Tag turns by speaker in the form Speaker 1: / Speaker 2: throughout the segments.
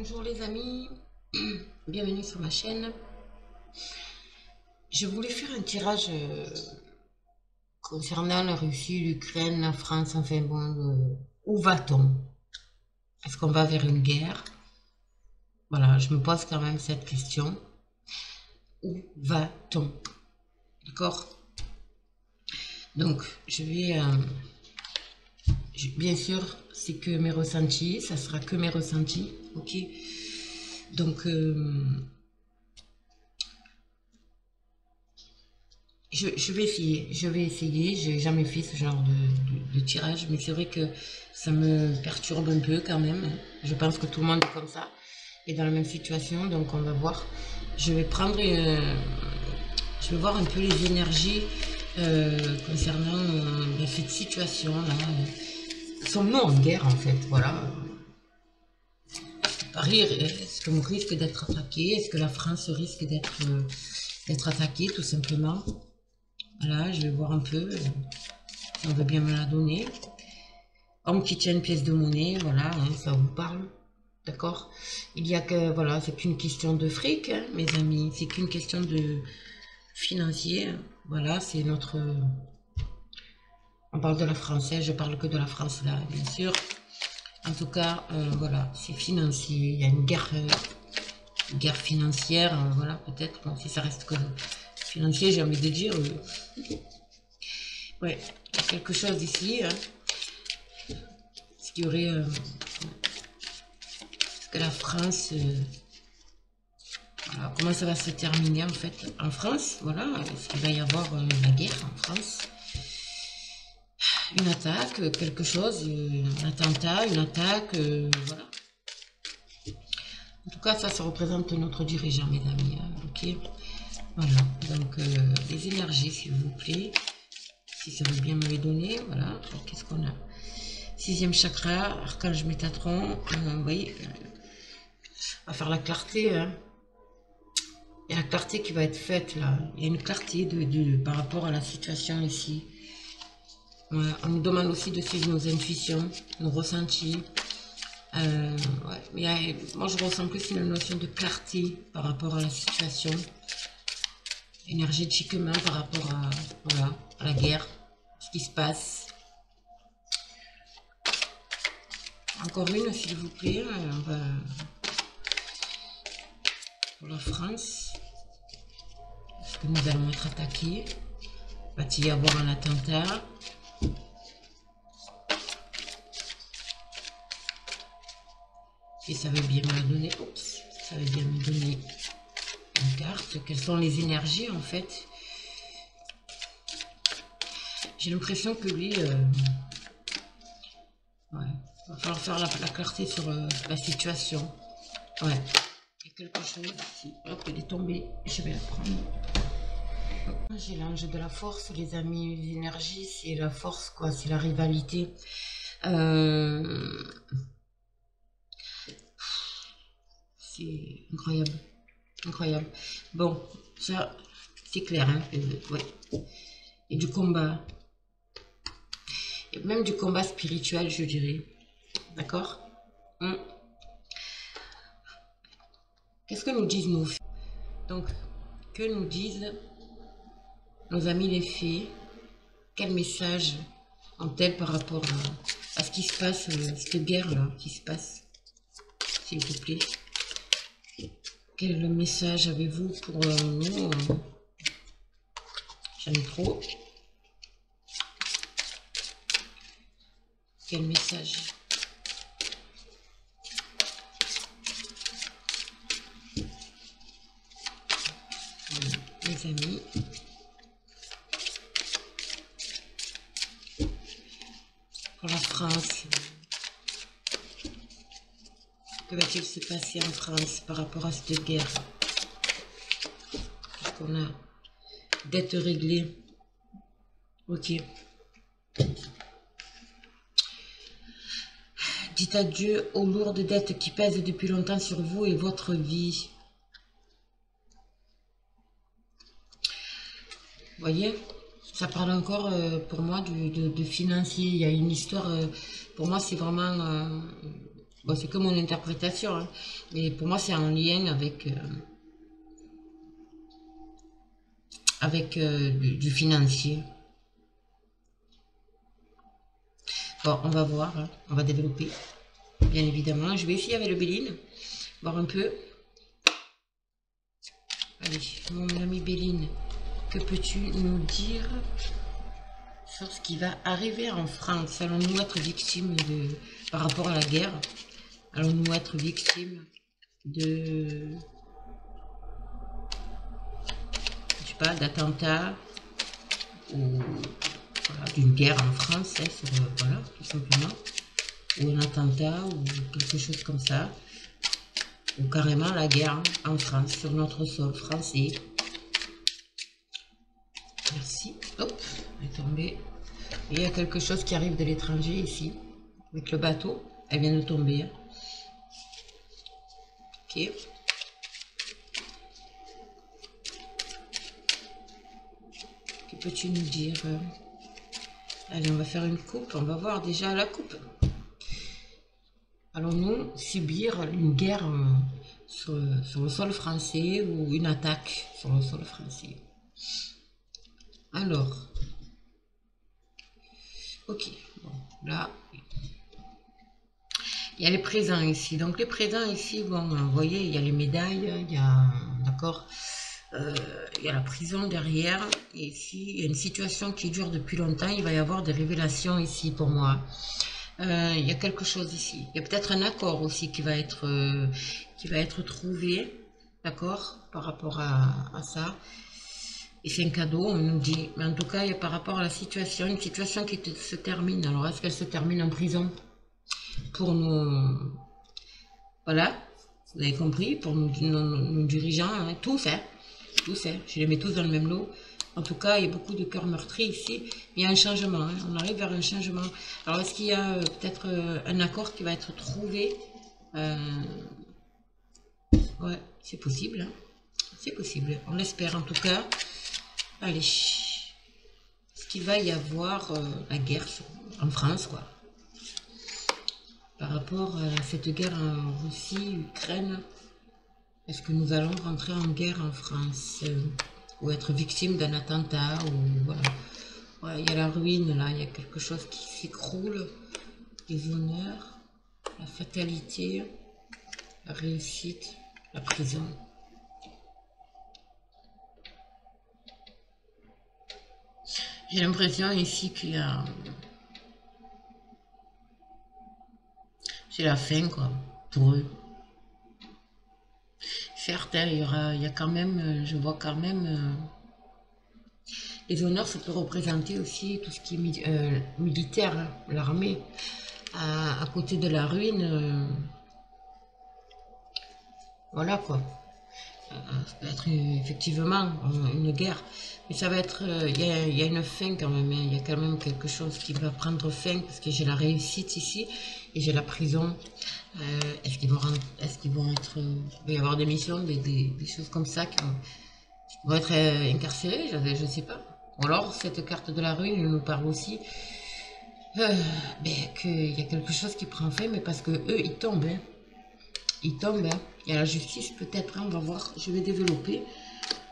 Speaker 1: Bonjour les amis, bienvenue sur ma chaîne. Je voulais faire un tirage concernant la Russie, l'Ukraine, la France, enfin bon, où va-t-on? Est-ce qu'on va vers une guerre? Voilà, je me pose quand même cette question. Où va-t-on? D'accord? Donc, bien sûr, c'est que mes ressentis, ça sera que mes ressentis, ok? Donc, je vais essayer, j'ai jamais fait ce genre de tirage, mais c'est vrai que ça me perturbe un peu quand même. Je pense que tout le monde est comme ça, est dans la même situation, donc on va voir. Je vais prendre, je vais voir un peu les énergies concernant cette situation-là. Sommes-nous en guerre en fait, voilà. Paris, est-ce qu'on risque d'être attaqué? Est-ce que la France risque d'être attaquée tout simplement? Voilà, je vais voir un peu si on veut bien me la donner. Homme qui tient une pièce de monnaie, voilà, hein, ça vous parle. D'accord? Il y a que, voilà, c'est qu'une question de fric, hein, mes amis. C'est qu'une question de financier. Voilà, c'est notre... On parle de la française, je parle que de la France là, bien sûr. En tout cas, voilà, c'est financier. Il y a une guerre financière, voilà, peut-être. Bon, si ça reste que financier, j'ai envie de dire... ouais, quelque chose ici. Hein. Ce qui aurait... que la France... voilà, comment ça va se terminer en fait en France? Voilà, est-ce qu'il va y avoir la guerre en France? Une attaque, quelque chose, un attentat, une attaque, voilà. En tout cas, ça représente notre dirigeant, mes amis. Hein, ok, voilà. Donc, les énergies, s'il vous plaît. Si ça veut bien me les donner, voilà. Qu'est-ce qu'on a? Sixième chakra, archange Métatron. Vous voyez, on va faire la clarté. Hein. Il y a la clarté qui va être faite là. Il y a une clarté par rapport à la situation ici. Ouais, on nous demande aussi de suivre nos intuitions, nos ressentis. Ouais, mais moi, je ressens plus une notion de clarté par rapport à la situation, énergétiquement par rapport à, voilà, à la guerre, ce qui se passe. Encore une, s'il vous plaît, pour la France. Est-ce que nous allons être attaqués? Va-t-il y avoir un attentat? Si ça veut bien me donner, oups, ça veut bien me donner une carte. Quelles sont les énergies en fait? J'ai l'impression que lui, ouais, va falloir faire la clarté sur la situation. Ouais, il y a quelque chose ici. Hop, elle est tombée. Je vais la prendre. J'ai l'ange de la force, les amis. L'énergie, c'est la force, quoi. C'est la rivalité. C'est incroyable. Incroyable. Bon, ça, c'est clair. Hein, ouais. Et du combat. Et même du combat spirituel, je dirais. D'accord? Qu'est-ce que nous disent nos fées? Donc, que nous disent nos amis les fées? Quel message ont-elles par rapport à ce qui se passe, cette guerre-là qui se passe? S'il vous plaît. Quel message avez-vous pour nous? J'en ai trop. Quel message? Mes amis. Pour la France. Que va-t-il se passer en France par rapport à cette guerre? Qu'est-ce qu'on a? Dette réglée. Ok. Dites adieu aux lourdes dettes qui pèsent depuis longtemps sur vous et votre vie. Vous voyez, ça parle encore pour moi de financier. Il y a une histoire, pour moi c'est vraiment Bon, c'est que mon interprétation, hein. Mais pour moi, c'est en lien avec du financier. Bon, on va voir, hein. On va développer, bien évidemment. Je vais essayer avec le Béline, voir un peu. Allez, mon ami Béline, que peux-tu nous dire sur ce qui va arriver en France? Allons-nous être victimes par rapport à la guerre? Allons-nous être victimes de, je sais pas, d'attentats ou voilà, d'une guerre en France, hein, voilà, tout simplement, ou un attentat ou quelque chose comme ça, ou carrément la guerre en France, sur notre sol français. Merci. Hop, elle est tombée. Et il y a quelque chose qui arrive de l'étranger ici, avec le bateau. Elle vient de tomber. Hein. Ok. Que peux-tu nous dire? Allez, on va faire une coupe. On va voir déjà la coupe. Allons-nous subir une guerre sur le sol français ou une attaque sur le sol français? Alors, ok, bon, là, il y a les présents ici. Donc les présents ici, bon, vous voyez, il y a les médailles, il y a, d'accord, il y a la prison derrière. Et ici, il y a une situation qui dure depuis longtemps. Il va y avoir des révélations ici pour moi. Il y a quelque chose ici. Il y a peut-être un accord aussi qui va être trouvé, d'accord, par rapport à ça. Et c'est un cadeau, on nous dit. Mais en tout cas, il y a par rapport à la situation, une situation qui se termine. Alors, est-ce qu'elle se termine en prison pour nous? Voilà, vous avez compris, pour nos dirigeants, hein, tous, hein, tous, hein, je les mets tous dans le même lot. En tout cas, il y a beaucoup de cœurs meurtris ici. Il y a un changement, hein, on arrive vers un changement. Alors, est-ce qu'il y a peut-être un accord qui va être trouvé? Ouais, c'est possible, hein. C'est possible, on l'espère en tout cas. Allez, est-ce qu'il va y avoir la guerre en France, quoi? Par rapport à cette guerre en Russie, Ukraine, est-ce que nous allons rentrer en guerre en France ou être victime d'un attentat ou voilà. Ouais, il y a la ruine là, il y a quelque chose qui s'écroule, les honneurs, la fatalité, la réussite, la prison. J'ai l'impression ici qu'il y a... C'est la fin, quoi, pour eux. Certes, hein, il y a quand même, je vois quand même... les honneurs, ça peut représenter aussi tout ce qui est militaire, hein, l'armée. À côté de la ruine, voilà, quoi. Ça peut être effectivement une guerre, mais ça va être, il y a une fin quand même, hein. Il y a quand même quelque chose qui va prendre fin, parce que j'ai la réussite ici, et j'ai la prison. Est-ce qu'ils vont être, il va y avoir des missions, des choses comme ça qui vont être incarcérés, je ne sais pas. Ou alors, cette carte de la rue nous parle aussi qu'il y a quelque chose qui prend fin, mais parce que eux, ils tombent, hein. Ils tombent, hein. Il y a la justice, peut-être, hein, on va voir, je vais développer.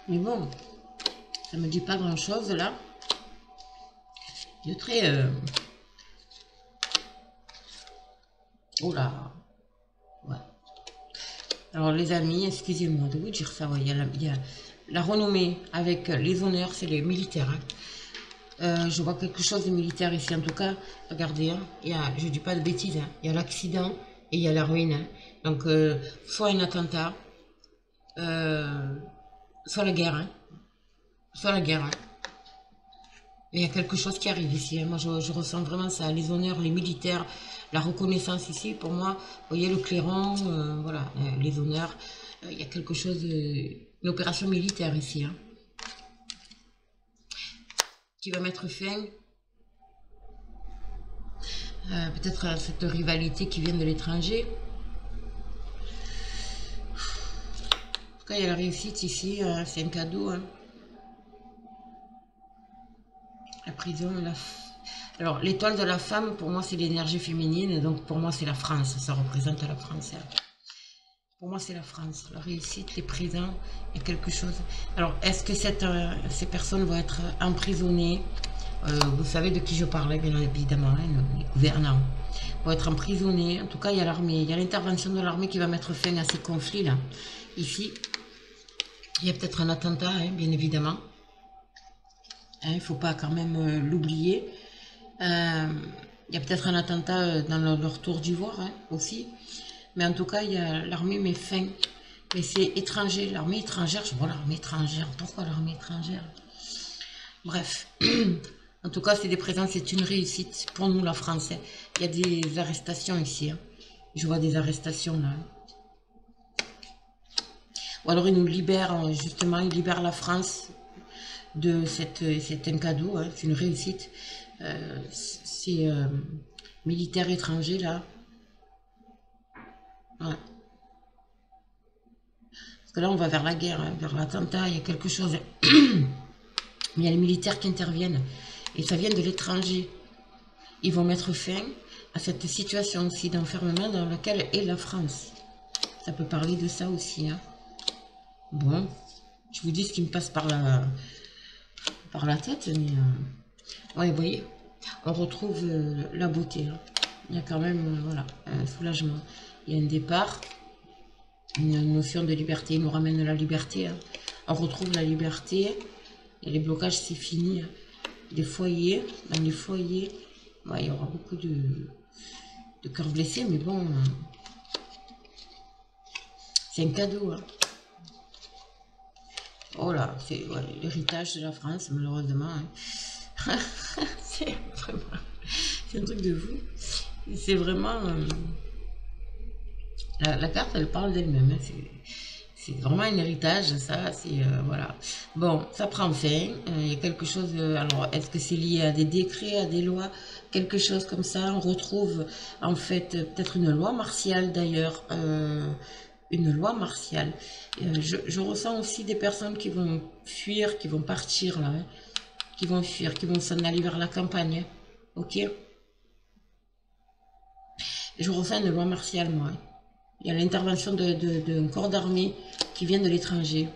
Speaker 1: Mais bon, ça me dit pas grand-chose, là. Il est très... Oh là. Ouais. Alors, les amis, excusez-moi de vous dire ça. Ouais, il y a la renommée avec les honneurs, c'est les militaires. Hein. Je vois quelque chose de militaire ici, en tout cas. Regardez, hein, je ne dis pas de bêtises. Hein, il y a l'accident et il y a la ruine. Hein. Donc, soit un attentat, soit la guerre. Hein. Soit la guerre. Hein. Il y a quelque chose qui arrive ici. Hein. Moi, je ressens vraiment ça. Les honneurs, les militaires, la reconnaissance ici. Pour moi, vous voyez le clairon, voilà, les honneurs. Il y a quelque chose, une opération militaire ici. Hein, qui va mettre fin peut-être à cette rivalité qui vient de l'étranger. En tout cas, il y a la réussite ici. C'est un cadeau. Hein. La prison, Alors, l'étoile de la femme, pour moi, c'est l'énergie féminine. Et donc, pour moi, c'est la France. Ça représente la France. Pour moi, c'est la France. La réussite, les présents, il y a quelque chose. Alors, est-ce que ces personnes vont être emprisonnées? Vous savez de qui je parlais, bien évidemment, hein, les gouvernants vont être emprisonnés. En tout cas, il y a l'armée. Il y a l'intervention de l'armée qui va mettre fin à ces conflits-là. Ici, il y a peut-être un attentat, hein, bien évidemment. Il ne faut pas quand même l'oublier. Il y a peut-être un attentat dans leur tour d'ivoire hein, aussi. Mais en tout cas, il y a l'armée met fin. Mais c'est étranger, l'armée étrangère. Je vois l'armée étrangère. Pourquoi l'armée étrangère? Bref. En tout cas, c'est des présences, c'est une réussite pour nous, la France. Il y a des arrestations ici. Hein. Je vois des arrestations là. Ou alors ils nous libèrent, justement, ils libèrent la France de c'est un cadeau, hein, c'est une réussite. C'est militaire étranger là. Ouais. Parce que là on va vers la guerre, hein, vers l'attentat, il y a quelque chose. Il y a les militaires qui interviennent. Et ça vient de l'étranger. Ils vont mettre fin à cette situation aussi d'enfermement dans laquelle est la France. Ça peut parler de ça aussi. Hein. Bon, je vous dis ce qui me passe par la tête. Mais ouais, vous voyez, on retrouve la beauté. Hein. Il y a quand même voilà, un soulagement. Il y a un départ, une notion de liberté. Il nous ramène la liberté. Hein. On retrouve la liberté. Et les blocages, c'est fini. Hein. Des foyers, dans les foyers, ouais, il y aura beaucoup de cœurs blessés, mais bon, c'est un cadeau. Hein. Oh là, c'est ouais, l'héritage de la France, malheureusement. Hein. C'est un truc de fou. C'est vraiment... la carte, elle parle d'elle-même. Hein. C'est vraiment un héritage, ça, c'est... voilà. Bon, ça prend fin. Il y a quelque chose... alors, est-ce que c'est lié à des décrets, à des lois? Quelque chose comme ça. On retrouve, en fait, peut-être une loi martiale, d'ailleurs. Une loi martiale. Je ressens aussi des personnes qui vont fuir, qui vont partir, là. Hein, qui vont fuir, qui vont s'en aller vers la campagne. Hein, ok? Je ressens une loi martiale, moi. Hein. Il y a l'intervention d'un corps d'armée qui vient de l'étranger.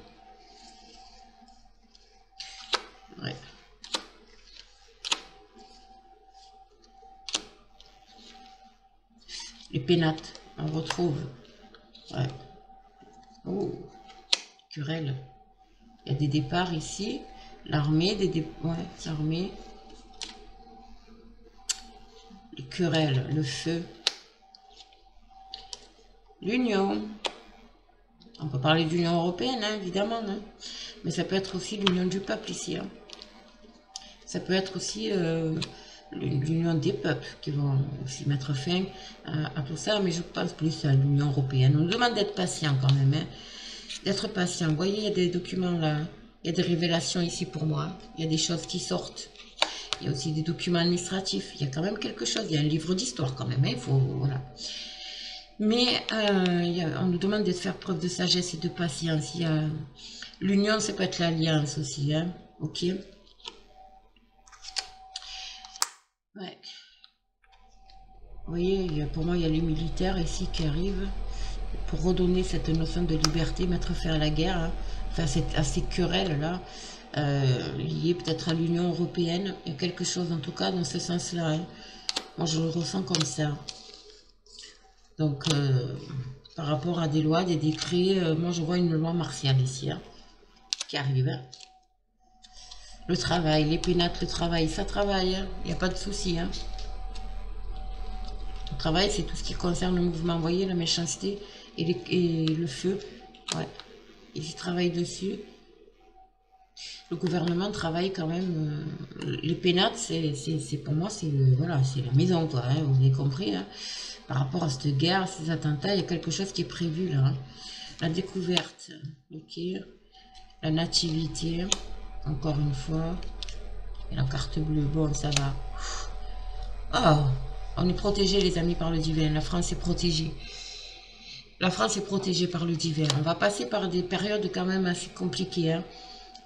Speaker 1: Ouais. Les pénates, on retrouve. Ouais. Oh, querelle. Il y a des départs ici. L'armée, ouais, l'armée. Les querelles, le feu. L'Union. On peut parler d'Union européenne, hein, évidemment. Hein. Mais ça peut être aussi l'union du peuple ici. Hein. Ça peut être aussi l'union des peuples qui vont aussi mettre fin à tout ça. Mais je pense plus à l'Union européenne. On nous demande d'être patient quand même. Hein. D'être patient. Vous voyez, il y a des documents là. Il y a des révélations ici pour moi. Il y a des choses qui sortent. Il y a aussi des documents administratifs. Il y a quand même quelque chose. Il y a un livre d'histoire quand même. Hein. Il faut... Voilà. Mais on nous demande de faire preuve de sagesse et de patience. L'union, ça peut être l'alliance aussi. Hein? Ok. Ouais. Vous voyez, pour moi, il y a les militaires ici qui arrivent pour redonner cette notion de liberté, mettre fin à la guerre, hein? Enfin, à ces querelles-là, liées peut-être à l'Union européenne. Il y a quelque chose, en tout cas, dans ce sens-là. Hein? Moi, je le ressens comme ça. Donc, par rapport à des lois, des décrets, moi je vois une loi martiale ici, hein, qui arrive. Hein. Le travail, les pénates, le travail, ça travaille, hein, il n'y a pas de souci. Hein. Le travail, c'est tout ce qui concerne le mouvement, vous voyez, la méchanceté et le feu. Ouais, ils y travaillent dessus. Le gouvernement travaille quand même. Les pénates, c'est pour moi, c'est voilà, la maison, quoi, hein, vous avez compris. Hein. Par rapport à cette guerre, ces attentats, il y a quelque chose qui est prévu là. Hein. La découverte, ok. La nativité, encore une fois. Et la carte bleue, bon, ça va. Oh, on est protégé, les amis, par le divin. La France est protégée. La France est protégée par le divin. On va passer par des périodes quand même assez compliquées. Hein.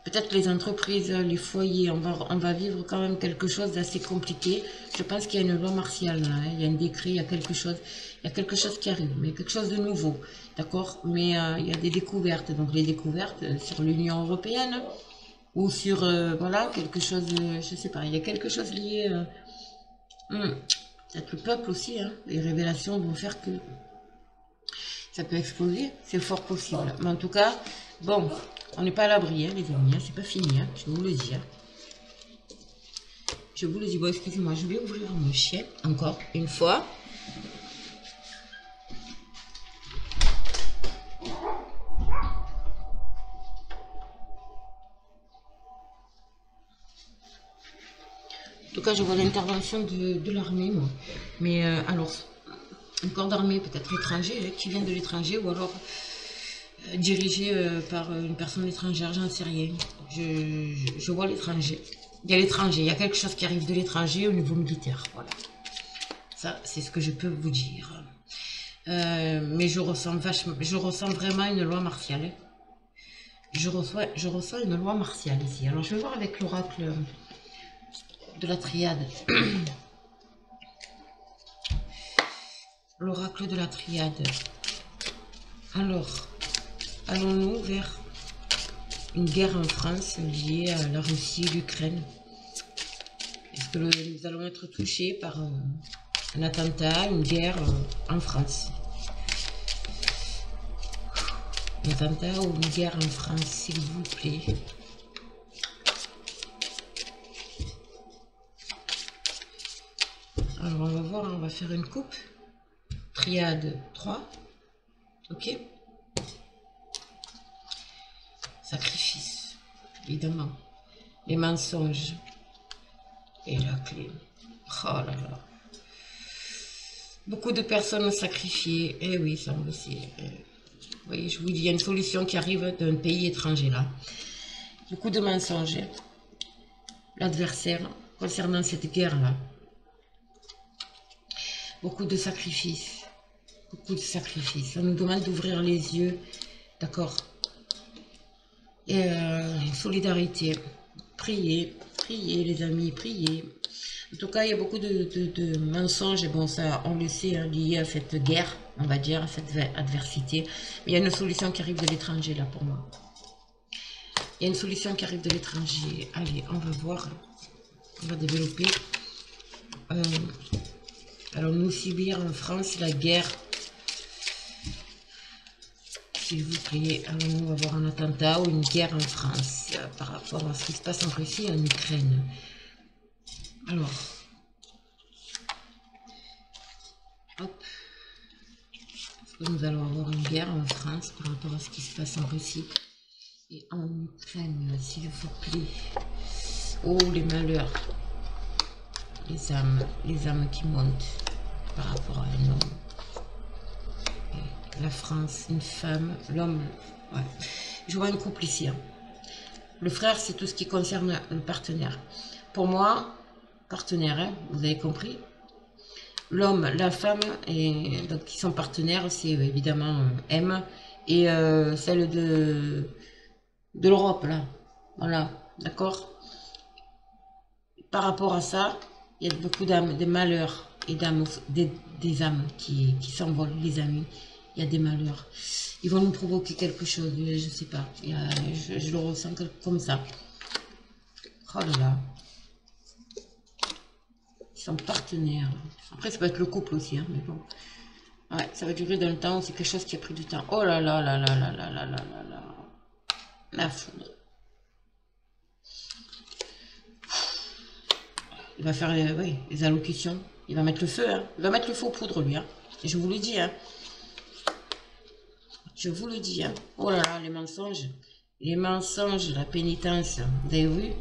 Speaker 1: peut-être les entreprises, les foyers, on va vivre quand même quelque chose d'assez compliqué. Je pense qu'il y a une loi martiale, là, hein. Il y a un décret, il y a quelque chose qui arrive, mais quelque chose de nouveau, d'accord? Mais il y a des découvertes, donc les découvertes sur l'Union européenne ou sur, voilà, quelque chose, je sais pas, il y a quelque chose lié, peut-être le peuple aussi, hein. Les révélations vont faire que ça peut exploser, c'est fort possible. Mais en tout cas, bon, on n'est pas à l'abri, hein, les amis, hein, c'est pas fini, hein, je vous le dis. Hein. Je vous le dis, bon, excusez-moi, je vais ouvrir mon chien encore une fois. En tout cas, je vois l'intervention de l'armée, moi. Mais alors, un corps d'armée peut-être étranger, qui vient de l'étranger, ou alors dirigé par une personne étrangère, j'en sais rien. Je vois l'étranger. Il y a l'étranger, il y a quelque chose qui arrive de l'étranger au niveau militaire. Voilà. Ça, c'est ce que je peux vous dire. Mais je ressens vraiment une loi martiale. Je ressens une loi martiale ici. Alors, je vais voir avec l'oracle de la triade. L'oracle de la triade. Alors, allons-nous vers une guerre en France liée à la Russie et l'Ukraine? Est-ce que nous allons être touchés par un attentat, une guerre en France? Un attentat ou une guerre en France, s'il vous plaît? Alors, on va voir, on va faire une coupe. Triade 3. Ok. Sacrifice, évidemment. Les mensonges. Et la clé. Oh là là. Beaucoup de personnes sacrifiées. Eh oui, ça on le sait. Vous voyez, je vous dis, il y a une solution qui arrive d'un pays étranger là. Beaucoup de mensonges. L'adversaire, concernant cette guerre-là. Beaucoup de sacrifices. Beaucoup de sacrifices. Ça nous demande d'ouvrir les yeux. D'accord. Et solidarité. Priez. Priez les amis, priez. En tout cas, il y a beaucoup de mensonges, et bon, ça, on le sait, hein, lié à cette guerre, on va dire, à cette adversité. Mais il y a une solution qui arrive de l'étranger, là, pour moi. Il y a une solution qui arrive de l'étranger. Allez, on va voir. On va développer. Alors, nous subir en France la guerre. S'il vous plaît, allons-nous avoir un attentat ou une guerre en France par rapport à ce qui se passe en Russie et en Ukraine? Alors, hop, est-ce que nous allons avoir une guerre en France par rapport à ce qui se passe en Russie et en Ukraine, s'il vous plaît? Oh, les malheurs, les âmes qui montent par rapport à un homme. La France, une femme, l'homme, ouais. Je vois un couple ici. Hein. Le frère, c'est tout ce qui concerne le partenaire. Pour moi, partenaire, hein, vous avez compris. L'homme, la femme, et donc qui sont partenaires, c'est évidemment M et celle de l'Europe, là. Voilà, d'accord. Par rapport à ça, il y a beaucoup d'âmes, des malheurs et d'âmes, des âmes qui s'envolent, les amis. Il y a des malheurs. Ils vont nous provoquer quelque chose, je ne sais pas. Je le ressens comme ça. Oh là là. Ils sont partenaires. Après, ça peut être le couple aussi, hein, mais bon. Ouais, ça va durer dans le temps, c'est quelque chose qui a pris du temps. Oh là là là là là là là là là là. La foudre. Il va faire oui, les allocutions. Il va mettre le feu, hein. Il va mettre le feu aux poudres, lui, hein. Et je vous le dis, hein. Je vous le dis, hein. Oh là là, les mensonges. Les mensonges, la pénitence. Vous avez vu?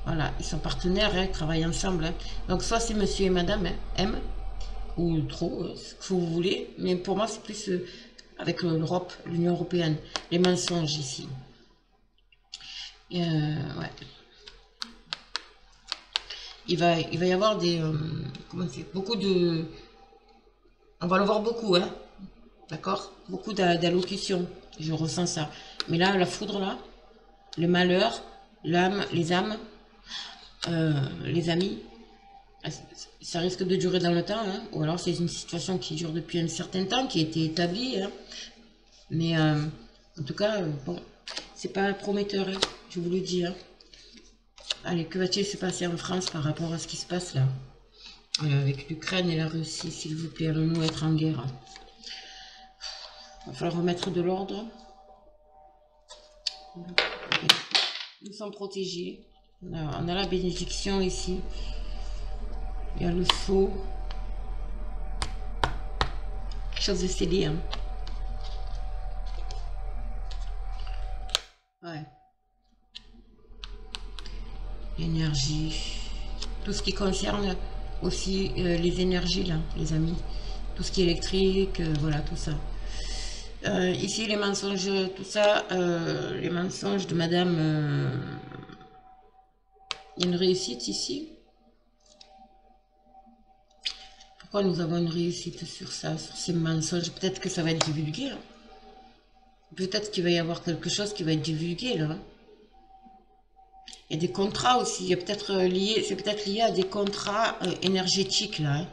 Speaker 1: Voilà, ils sont partenaires, hein, ils travaillent ensemble. Hein. Donc, soit c'est monsieur et madame, hein, M, ou trop, ce que vous voulez. Mais pour moi, c'est plus avec l'Europe, l'Union européenne. Les mensonges ici. Ouais. Il va y avoir des... comment c'est? Beaucoup de... On va le voir beaucoup, hein. D'accord? Beaucoup d'allocutions. Je ressens ça. Mais là, la foudre, là, le malheur, l'âme, les âmes, les amis. Ça risque de durer dans le temps, hein. Ou alors c'est une situation qui dure depuis un certain temps, qui a été établie, hein. Mais en tout cas, bon, c'est pas prometteur, hein, je vous le dis, hein. Allez, que va-t-il se passer en France par rapport à ce qui se passe là, avec l'Ukraine et la Russie, s'il vous plaît, allons-nous être en guerre? Il va falloir remettre de l'ordre. Nous sommes protégés. On a la bénédiction ici. Il y a le sceau. Quelque chose de scellé, hein. Ouais. L'énergie. Tout ce qui concerne aussi les énergies, là, les amis. Tout ce qui est électrique, voilà, tout ça. Ici, les mensonges, tout ça, les mensonges de madame... il y a une réussite ici. Pourquoi nous avons une réussite sur ça, sur ces mensonges? Peut-être que ça va être divulgué. Hein. Peut-être qu'il va y avoir quelque chose qui va être divulgué, là. Hein. Il y a des contrats aussi. Il y a peut-être lié, c'est peut-être lié à des contrats énergétiques, là. Hein.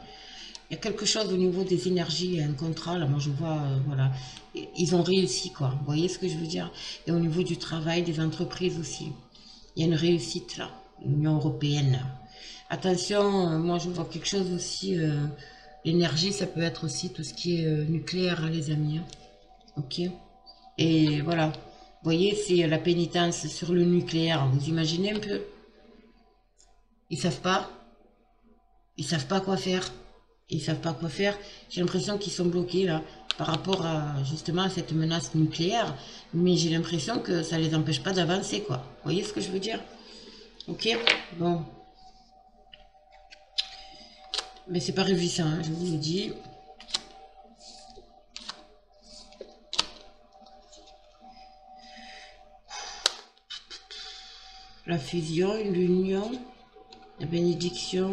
Speaker 1: Il y a quelque chose au niveau des énergies, un contrat, là, moi je vois, voilà, ils ont réussi, quoi, vous voyez ce que je veux dire? Et au niveau du travail, des entreprises aussi, il y a une réussite, là, l'Union européenne. Attention, moi je vois quelque chose aussi, l'énergie, ça peut être aussi tout ce qui est nucléaire, hein, les amis, hein. Ok? Et voilà, vous voyez, c'est la pénitence sur le nucléaire, vous imaginez un peu? Ils savent pas quoi faire. Ils savent pas quoi faire. J'ai l'impression qu'ils sont bloqués là par rapport à justement à cette menace nucléaire. Mais j'ai l'impression que ça les empêche pas d'avancer, quoi. Vous voyez ce que je veux dire? Ok, bon. Mais c'est pas réjouissant, hein, je vous le dis. La fusion, l'union, la bénédiction.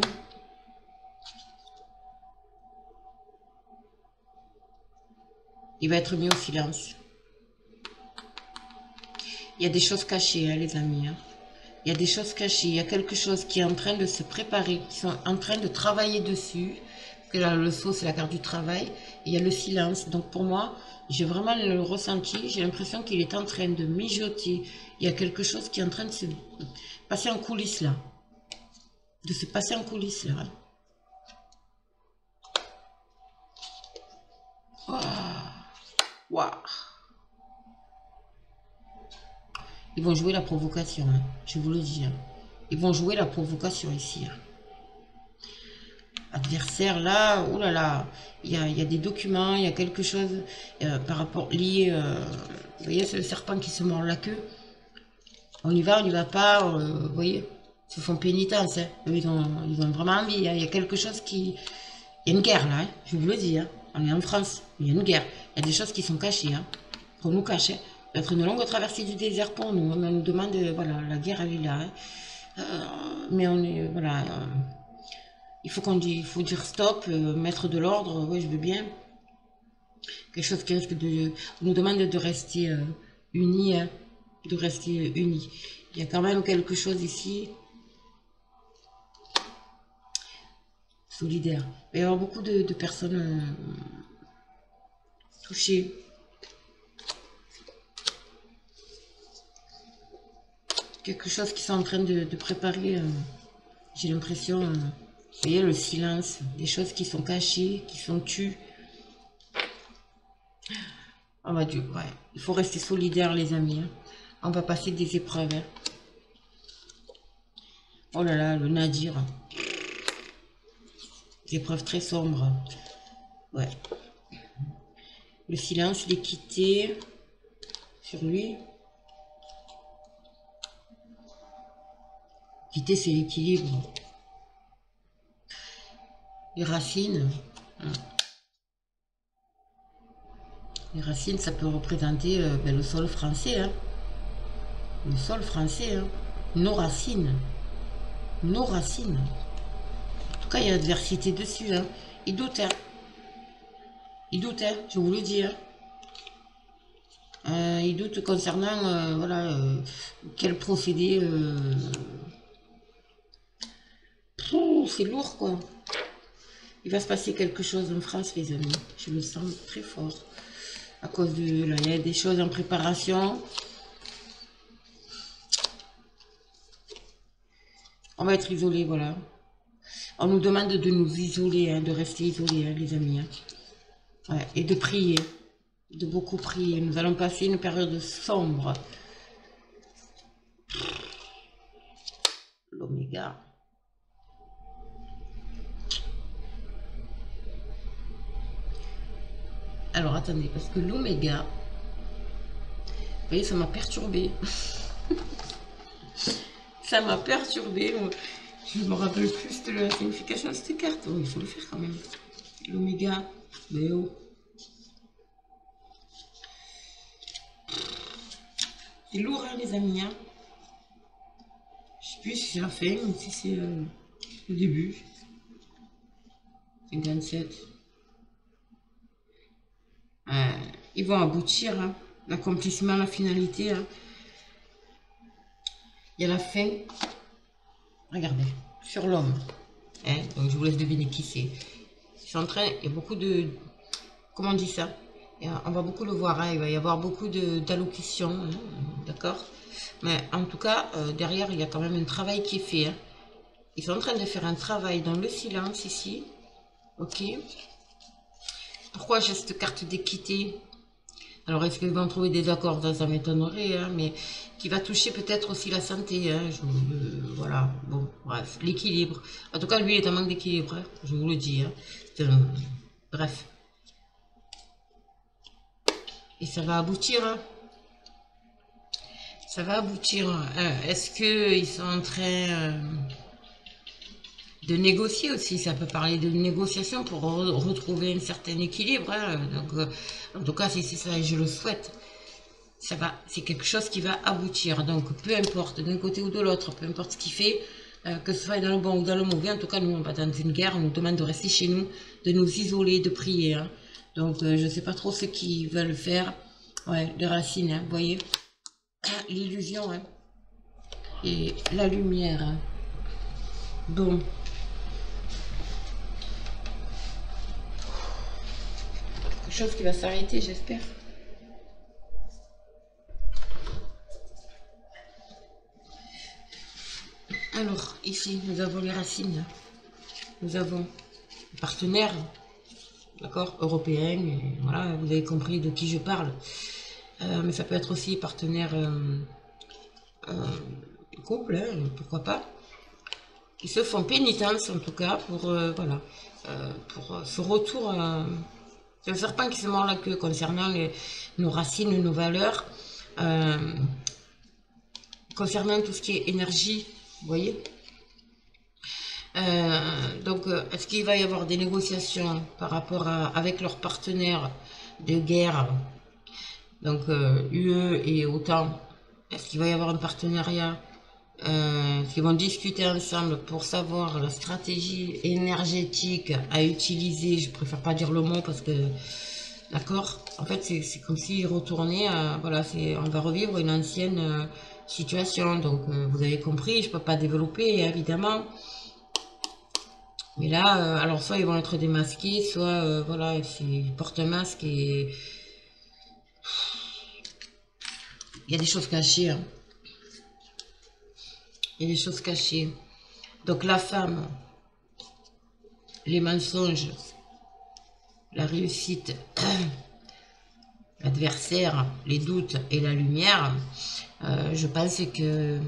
Speaker 1: Il va être mis au silence. Il y a des choses cachées, hein, les amis. Hein. Il y a des choses cachées. Il y a quelque chose qui est en train de se préparer, qui sont en train de travailler dessus. Parce que là, le sceau, c'est la carte du travail. Et il y a le silence. Donc pour moi, j'ai vraiment le ressenti. J'ai l'impression qu'il est en train de mijoter. Il y a quelque chose qui est en train de se passer en coulisses, là. De se passer en coulisses, là. Wow. Wow. Ils vont jouer la provocation, hein. Je vous le dis. Hein. Ils vont jouer la provocation ici. Hein. Adversaire, là, oh là là, il y a des documents, il y a quelque chose par rapport lié. Vous voyez, c'est le serpent qui se mord la queue. On y va pas, vous voyez, ils se font pénitence. Hein. Ils ont vraiment envie. Hein. Il y a quelque chose qui. Il y a une guerre là, hein. Je vous le dis. Hein. On est en France, il y a une guerre. Il y a des choses qui sont cachées. Hein. Pour nous cacher. Ça va être une longue traversée du désert pour nous. On nous demande, voilà, la guerre elle est là. Hein. Mais on est, voilà. Il faut dire stop, mettre de l'ordre. Oui, je veux bien. Quelque chose qui risque de. On nous demande de rester unis, hein. De rester unis. Il y a quand même quelque chose ici. Solidaire. Il va y avoir beaucoup de personnes touchées. Quelque chose qui sont en train de préparer. J'ai l'impression, vous voyez, le silence. Des choses qui sont cachées, qui sont tues. Oh mon Dieu, ouais. Il faut rester solidaire, les amis. Hein. On va passer des épreuves. Hein. Oh là là, le nadir. Des épreuves très sombres. Ouais. Le silence, l'équité sur lui. L'équité, c'est l'équilibre. Les racines. Les racines, ça peut représenter le sol français. Hein. Le sol français. Hein. Nos racines. Nos racines. En tout cas, il y a l'adversité dessus. Hein. Il doute. Hein. Il doute, hein. Je vous le dis. Hein. Il doute concernant voilà, quel procédé. C'est lourd quoi. Il va se passer quelque chose en France, les amis. Je le sens très fort. À cause de là, il y a des choses en préparation. On va être isolé, voilà. On nous demande de nous isoler, hein, de rester isolés, hein, les amis. Hein. Ouais, et de prier. De beaucoup prier. Nous allons passer une période sombre. L'oméga. Alors, attendez, parce que l'oméga, vous voyez, ça m'a perturbé. Ça m'a perturbé. Je me rappelle plus de la signification de cette carte. Oh, il faut le faire quand même. L'oméga, Léo. C'est lourd, hein, les amis. Hein. Je sais plus si c'est la fin ou si c'est le début. 57. Ils vont aboutir. Hein. L'accomplissement, la finalité. Hein. Il y a la fin. Regardez. Sur l'homme. Hein. Donc je vous laisse deviner qui c'est. Ils sont en train. Il y a beaucoup de. Comment on dit ça? On va beaucoup le voir. Hein. Il va y avoir beaucoup d'allocutions. Hein. D'accord? Mais en tout cas, derrière, il y a quand même un travail qui est fait. Hein. Ils sont en train de faire un travail dans le silence ici. Ok. Pourquoi j'ai cette carte d'équité? Alors, est-ce qu'ils vont trouver des accords? Ça m'étonnerait, hein, mais qui va toucher peut-être aussi la santé. Hein, voilà, bon, bref, l'équilibre. En tout cas, lui, il est en manque d'équilibre, hein, je vous le dis. Hein. Bref. Et ça va aboutir. Hein. Ça va aboutir. Est-ce qu'ils sont en train de négocier aussi? Ça peut parler de négociation pour retrouver un certain équilibre. Hein. Donc, en tout cas, si c'est ça, et je le souhaite, ça va. C'est quelque chose qui va aboutir. Donc, peu importe d'un côté ou de l'autre, peu importe ce qu'il fait, que ce soit dans le bon ou dans le mauvais, en tout cas, nous, on va dans une guerre, on nous demande de rester chez nous, de nous isoler, de prier. Hein. Donc, je ne sais pas trop ce qu'ils veulent faire. Ouais, les racines, hein, vous voyez. L'illusion, hein. Et la lumière. Hein. Bon. Quelque chose qui va s'arrêter, j'espère. Alors, ici, nous avons les racines. Nous avons les partenaires, d'accord, européens. Et voilà, vous avez compris de qui je parle. Mais ça peut être aussi partenaire couple, hein, pourquoi pas. Ils se font pénitence, en tout cas, pour, voilà, pour ce retour. C'est le serpent qui se mord la queue concernant nos racines, nos valeurs, concernant tout ce qui est énergie, vous voyez. Donc, est-ce qu'il va y avoir des négociations par rapport avec leurs partenaires de guerre, donc UE et OTAN? Est-ce qu'il va y avoir un partenariat qui vont discuter ensemble pour savoir la stratégie énergétique à utiliser? Je préfère pas dire le mot parce que, d'accord, en fait c'est comme si retourner voilà, on va revivre une ancienne situation. Donc vous avez compris, je peux pas développer évidemment, mais là alors soit ils vont être démasqués, soit voilà, ils portent un masque et il y a des choses cachées. Hein. Il y a des choses cachées. Donc la femme, les mensonges, la réussite, l'adversaire, les doutes et la lumière, je pense que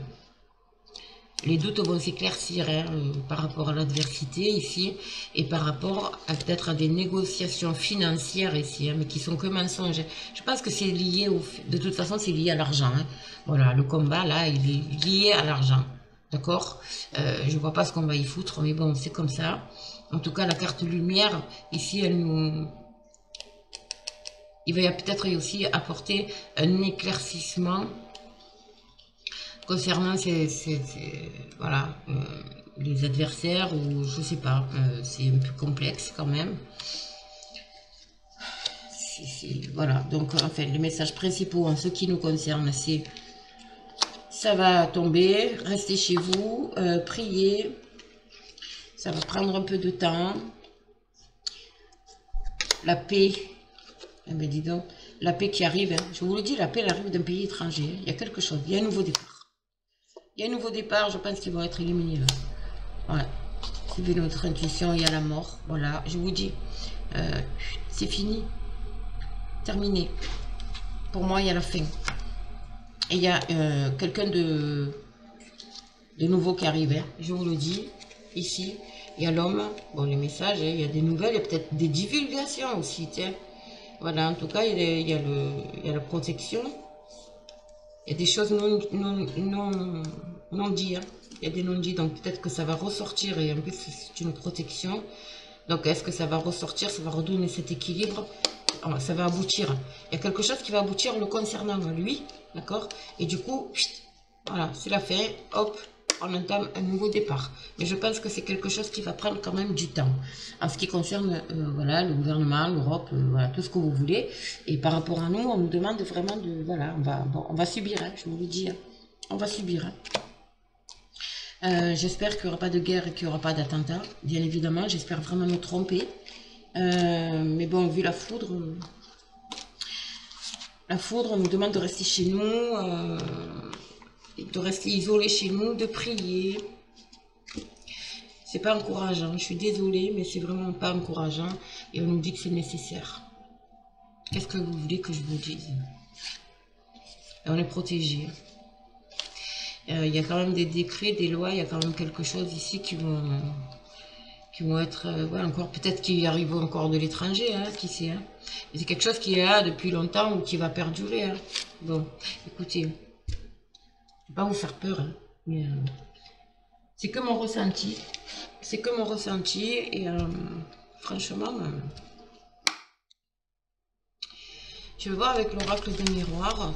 Speaker 1: les doutes vont s'éclaircir hein, par rapport à l'adversité ici et par rapport à peut-être à des négociations financières ici, hein, mais qui sont que mensonges. Je pense que c'est lié, de toute façon c'est lié à l'argent. Hein. Voilà, le combat là, il est lié à l'argent. D'accord, je vois pas ce qu'on va y foutre, mais bon, c'est comme ça. En tout cas, la carte lumière, ici, elle nous... Il va peut-être aussi apporter un éclaircissement concernant voilà, les adversaires, ou je sais pas, c'est un peu complexe quand même. voilà, donc enfin, les messages principaux en ce qui nous concerne, c'est ça va tomber, restez chez vous, priez, ça va prendre un peu de temps. La paix, eh bien, dis donc, la paix qui arrive, hein. Je vous le dis, la paix elle arrive d'un pays étranger, hein. Il y a quelque chose, il y a un nouveau départ. Il y a un nouveau départ, je pense qu'ils vont être éliminés là. Voilà. Suivez notre intuition, il y a la mort. Voilà, je vous dis, c'est fini. Terminé. Pour moi, il y a la fin. Et il y a quelqu'un de nouveau qui arrive, hein. Je vous le dis. Ici, il y a l'homme. Bon, les messages, hein, il y a des nouvelles, il y a peut-être des divulgations aussi, tiens. Voilà, en tout cas, il y a la protection. Il y a des choses non dites, hein. Il y a des non-dits, donc peut-être que ça va ressortir et en plus c'est une protection. Donc est-ce que ça va ressortir, ça va redonner cet équilibre, ça va aboutir. Il y a quelque chose qui va aboutir le concernant lui, d'accord? Et du coup, voilà, c'est la fin, hop, on entame un nouveau départ. Mais je pense que c'est quelque chose qui va prendre quand même du temps. En ce qui concerne voilà, le gouvernement, l'Europe, voilà, tout ce que vous voulez. Et par rapport à nous, on nous demande vraiment de... Voilà, on va subir, hein, je vous le dis. Hein, on va subir. Hein. J'espère qu'il n'y aura pas de guerre et qu'il n'y aura pas d'attentat. Bien évidemment, j'espère vraiment me tromper. Mais bon, vu la foudre, on nous demande de rester chez nous, de rester isolé chez nous, de prier. C'est pas encourageant, je suis désolée, mais c'est vraiment pas encourageant. Et on nous dit que c'est nécessaire. Qu'est-ce que vous voulez que je vous dise? Et on est protégé. Il y a quand même des décrets, des lois, il y a quand même quelque chose ici qui vont être, ouais, encore peut-être qu'il arrive encore de l'étranger, hein, qui sait. Hein. Mais c'est quelque chose qui est là depuis longtemps ou qui va perdurer. Hein. Bon, écoutez, je ne vais pas vous faire peur, hein, mais c'est que mon ressenti. C'est que mon ressenti et franchement, je vais voir avec l'oracle des miroirs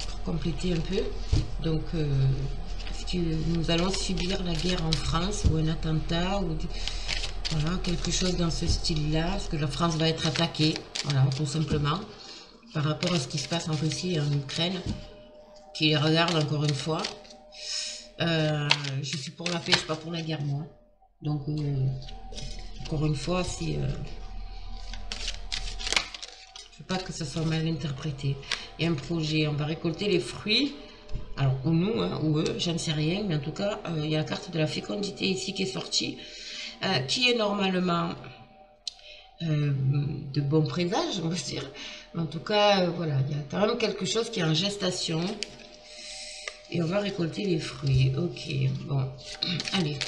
Speaker 1: pour compléter un peu. Donc, est-ce que nous allons subir la guerre en France ou un attentat ou voilà, quelque chose dans ce style-là, parce que la France va être attaquée, voilà, tout simplement, par rapport à ce qui se passe en Russie et en Ukraine, qui les regarde encore une fois. Je suis pour la paix, je suis pas pour la guerre, moi. Donc, encore une fois, c'est... je veux pas que ça soit mal interprété. Il y a un projet, on va récolter les fruits, alors, ou nous, hein, ou eux, j'en sais rien, mais en tout cas, il y a la carte de la fécondité ici qui est sortie, qui est normalement de bons présages, on va dire. En tout cas, voilà, il y a quand même quelque chose qui est en gestation. Et on va récolter les fruits. Ok, bon, allez.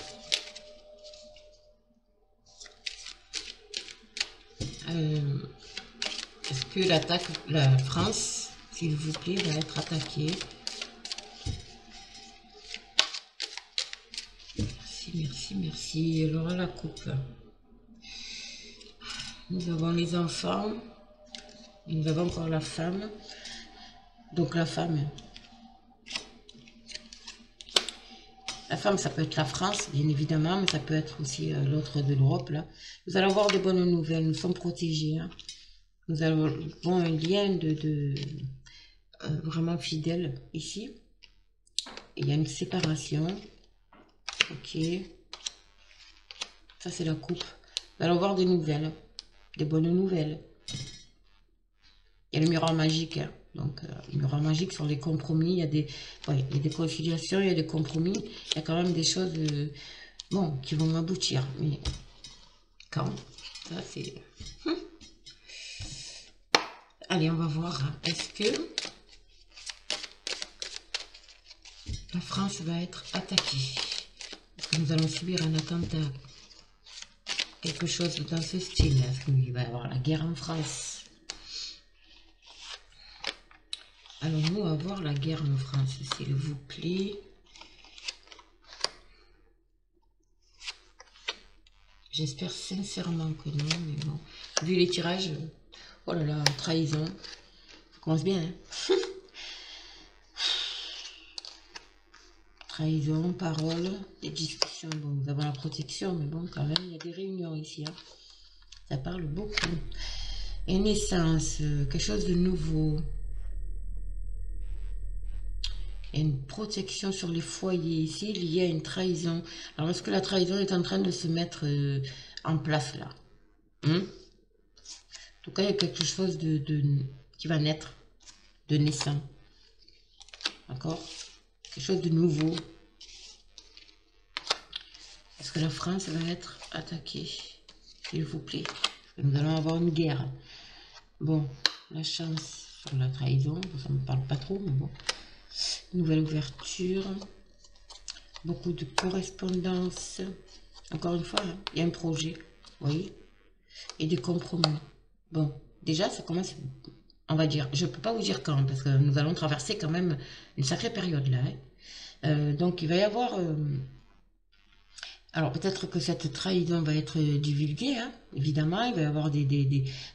Speaker 1: Est-ce que la France, s'il vous plaît, va être attaquée? Merci, merci. Alors, à la coupe. Nous avons les enfants. Et nous avons encore la femme. Donc, la femme, ça peut être la France, bien évidemment, mais ça peut être aussi l'autre de l'Europe, là. Nous allons avoir de bonnes nouvelles. Nous sommes protégés. Hein. Nous avons un lien vraiment fidèle ici. Il y a une séparation. Ok. Ça, c'est la coupe. Nous allons voir des nouvelles. Des bonnes nouvelles. Il y a le miroir magique. Hein. Donc, le miroir magique sur les compromis. Il y a des conciliations, il y a des compromis. Il y a quand même des choses bon, qui vont aboutir. Mais quand? Ça, c'est... Allez, on va voir. Hein. Est-ce que la France va être attaquée? Est-ce que nous allons subir un attentat? Quelque chose dans ce style. Est-ce qu'il va y avoir la guerre en France? Allons-nous avoir la guerre en France, s'il vous plaît? J'espère sincèrement que non, mais bon. Vu les tirages, oh là là, trahison. Ça commence bien, hein? Trahison, parole, et discussions. Bon, nous avons la protection, mais bon, quand même, il y a des réunions ici. Hein. Ça parle beaucoup. Et naissance, quelque chose de nouveau. Il y a une protection sur les foyers ici, liée à une trahison. Alors, est-ce que la trahison est en train de se mettre en place là? En tout cas, il y a quelque chose qui va naître, de naissant. D'accord? Quelque chose de nouveau. Est-ce que la France va être attaquée? S'il vous plaît. Nous allons avoir une guerre. Bon, la chance sur la trahison, ça ne me parle pas trop, mais bon. Nouvelle ouverture. Beaucoup de correspondance. Encore une fois, hein, il y a un projet, vous voyez, et des compromis. Bon, déjà, ça commence, on va dire, je ne peux pas vous dire quand, parce que nous allons traverser quand même une sacrée période là. Hein. Donc, il va y avoir... alors, peut-être que cette trahison va être divulguée, hein, évidemment. Il va y avoir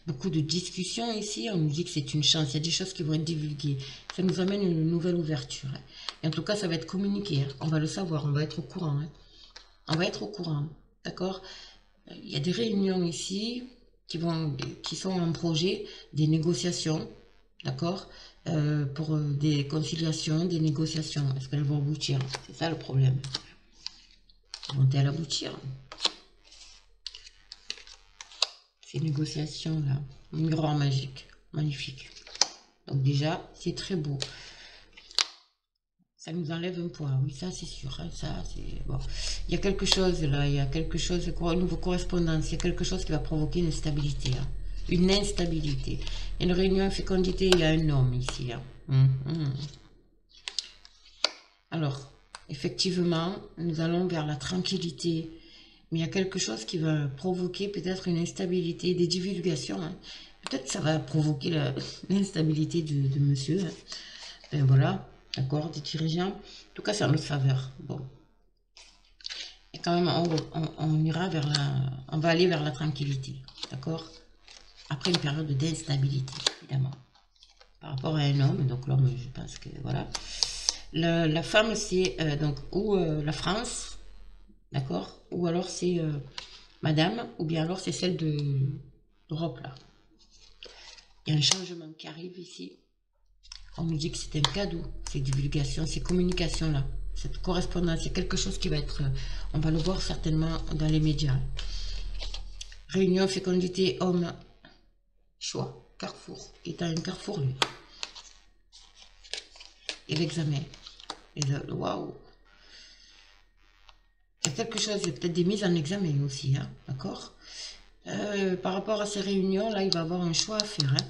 Speaker 1: beaucoup de discussions ici. On nous dit que c'est une chance. Il y a des choses qui vont être divulguées. Ça nous amène une nouvelle ouverture. Hein. Et en tout cas, ça va être communiqué. Hein. On va le savoir. On va être au courant. Hein. On va être au courant. D'accord? Il y a des réunions ici qui sont en projet, des négociations. D'accord? Pour des conciliations, des négociations. Est-ce qu'elles vont aboutir? C'est ça le problème. Vont-elles aboutir? Ces négociations-là. Miroir magique. Magnifique. Donc déjà, c'est très beau. Ça nous enlève un poids. Oui, ça c'est sûr. Hein, ça, c'est bon. Il y a quelque chose là. Il y a quelque chose, une nouvelle correspondance. Il y a quelque chose qui va provoquer une instabilité. Hein, une instabilité. Il y a une réunion à fécondité. Il y a un homme ici. Hein. Alors, effectivement, nous allons vers la tranquillité. Mais il y a quelque chose qui va provoquer peut-être une instabilité, des divulgations. Hein. Peut-être que ça va provoquer l'instabilité de monsieur. Hein. Ben voilà, d'accord, des dirigeants. En tout cas, c'est en notre faveur. Bon. Et quand même, on ira vers on va aller vers la tranquillité. D'accord? Après une période d'instabilité, évidemment. Par rapport à un homme. Donc l'homme, je pense que voilà. La femme, c'est donc ou la France, d'accord, ou alors c'est madame, ou bien alors c'est celle d'Europe, là. Il y a un changement qui arrive ici. On nous dit que c'est un cadeau, ces divulgations, ces communications-là, cette correspondance, c'est quelque chose qui va être, on va le voir certainement dans les médias. Réunion, fécondité, homme, choix, carrefour. Il est à un carrefour, lui. Et l'examen. Waouh! Il y a quelque chose, il y a peut-être des mises en examen aussi, hein, d'accord? Par rapport à ces réunions, là, il va avoir un choix à faire, hein,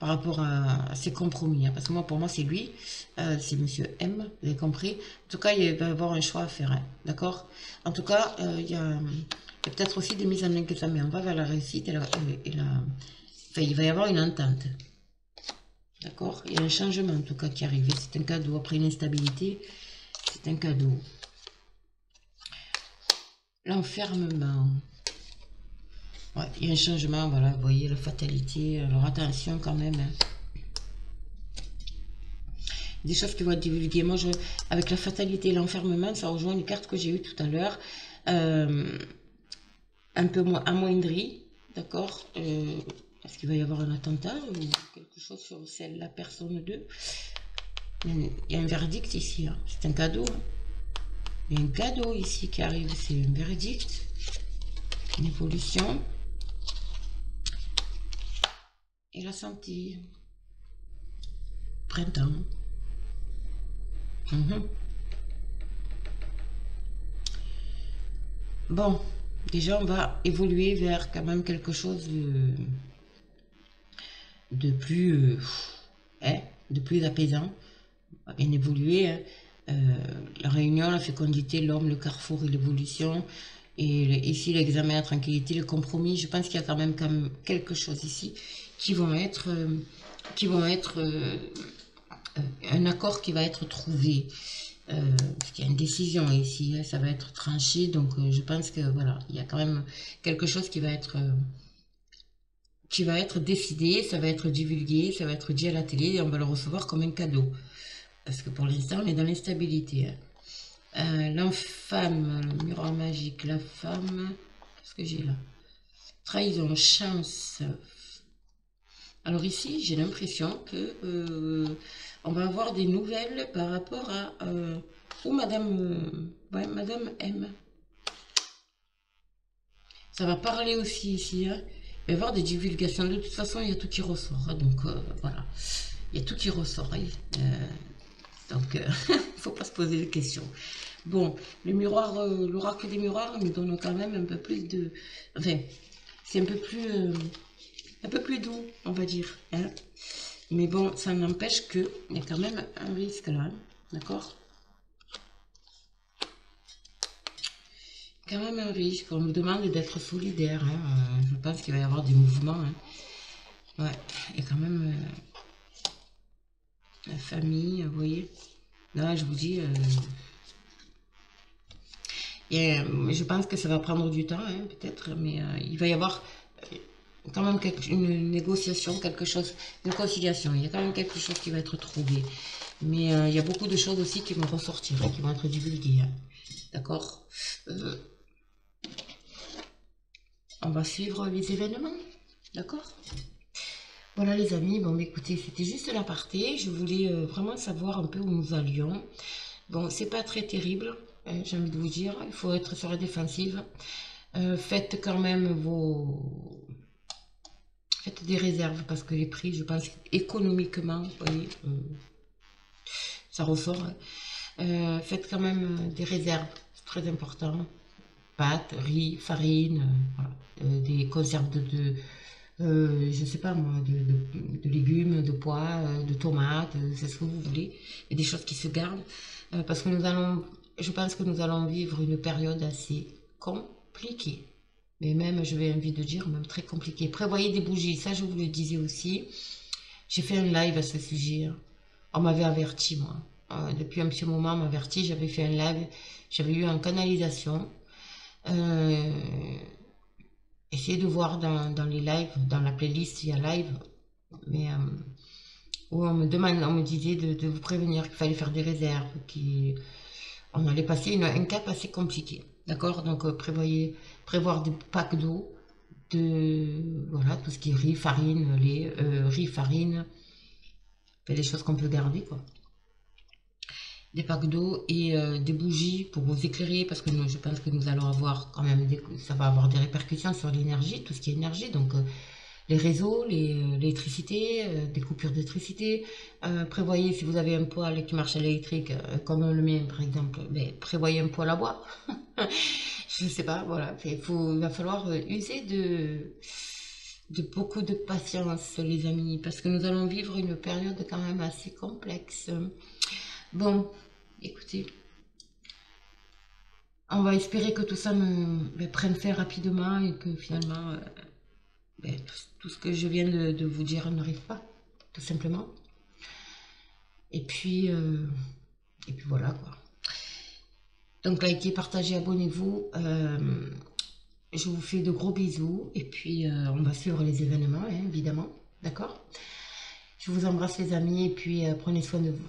Speaker 1: par rapport à ces compromis. Hein, parce que moi, pour moi, c'est lui, c'est monsieur M, vous avez compris. En tout cas, il va avoir un choix à faire, hein, d'accord? En tout cas, il y a peut-être aussi des mises en examen. On va vers la réussite enfin, il va y avoir une entente. D'accord? Il y a un changement, en tout cas, qui arrive. C'est un cadeau. Après une instabilité, c'est un cadeau. L'enfermement. Ouais, il y a un changement, voilà, vous voyez, la fatalité. Alors attention quand même. Hein. Des choses qui vont être divulguées. Moi, avec la fatalité et l'enfermement, ça rejoint les cartes que j'ai eues tout à l'heure. Un peu moins amoindri, d'accord. Est-ce qu'il va y avoir un attentat ou quelque chose sur la personne d'eux? Il y a un verdict ici, hein. C'est un cadeau. Hein. Il y a un cadeau ici qui arrive, c'est un verdict, une évolution. Et la santé. Printemps. Bon, déjà on va évoluer vers quand même quelque chose de plus, de plus apaisant. On va bien évoluer. Hein. La réunion, la fécondité, l'homme, le carrefour et l'évolution. Et ici, l'examen, la tranquillité, le compromis. Je pense qu'il y a quand même quelque chose ici qui vont être un accord qui va être trouvé. Parce qu'il y a une décision ici, hein, ça va être tranché. Donc, je pense que voilà, il y a quand même quelque chose qui va être décidé, ça va être divulgué, ça va être dit à la télé et on va le recevoir comme un cadeau. Parce que pour l'instant, on est dans l'instabilité. Hein. L'enfant, le miroir magique, la femme, qu'est-ce que j'ai là? Trahison, chance, Alors ici, j'ai l'impression que on va avoir des nouvelles par rapport à ou Madame, ouais, Madame M. Ça va parler aussi ici. Hein. Il va y avoir des divulgations. De toute façon, il y a tout qui ressort. Hein, donc voilà, il y a tout qui ressort. Hein. Donc, il ne faut pas se poser de questions. Bon, le miroir, l'oracle des miroirs nous donne quand même un peu plus de... Enfin, c'est un peu plus doux, on va dire. Hein. Mais bon, ça n'empêche qu'il y a quand même un risque là. Hein, d'accord? Quand même un risque. On nous demande d'être solidaire. Hein. Je pense qu'il va y avoir des mouvements. Hein. Ouais, il y a quand même la famille, vous voyez. Là, je vous dis... je pense que ça va prendre du temps, hein, peut-être, mais il va y avoir quand même une négociation, quelque chose, une conciliation. Il y a quand même quelque chose qui va être trouvé. Mais il y a beaucoup de choses aussi qui vont ressortir, qui vont être divulguées. Hein. D'accord. On va suivre les événements. D'accord. Voilà les amis, bon écoutez, c'était juste l'aparté. Je voulais vraiment savoir un peu où nous allions. Bon, c'est pas très terrible, j'ai envie de vous dire. Il faut être sur la défensive. Faites quand même faites des réserves parce que les prix, je pense, économiquement, vous voyez, ça ressort. Faites quand même des réserves, c'est très important. Pâtes, riz, farine, voilà. Des conserves je sais pas moi, de légumes, de pois, de tomates, c'est ce que vous voulez. Et des choses qui se gardent. Parce que je pense que nous allons vivre une période assez compliquée. Mais même, je vais envie de dire, même très compliquée. Prévoyez des bougies, ça je vous le disais aussi. J'ai fait un live à ce sujet. Hein. On m'avait averti, moi. Depuis un petit moment, on m'a averti, j'avais fait un live, j'avais eu en canalisation. Essayez de voir dans les lives, dans la playlist, il y a live, mais où on me disait de vous prévenir qu'il fallait faire des réserves, on allait passer un cap assez compliqué. D'accord? Donc prévoir des packs d'eau, voilà, tout ce qui est riz, farine, lait, riz, farine, des choses qu'on peut garder, quoi. Des packs d'eau et des bougies pour vous éclairer parce que je pense que nous allons avoir quand même ça va avoir des répercussions sur l'énergie, tout ce qui est énergie, donc les réseaux, l'électricité, des coupures d'électricité. Prévoyez si vous avez un poêle qui marche à l'électrique, comme le mien par exemple, mais prévoyez un poêle à bois. Je sais pas, voilà, il va falloir user de beaucoup de patience les amis, parce que nous allons vivre une période quand même assez complexe. Bon, écoutez, on va espérer que tout ça prenne fin rapidement et que finalement, tout ce que je viens de vous dire n'arrive pas, tout simplement. Et puis voilà quoi. Donc likez, partagez, abonnez-vous. Je vous fais de gros bisous et puis on va suivre les événements, hein, évidemment. D'accord? Je vous embrasse les amis et puis prenez soin de vous.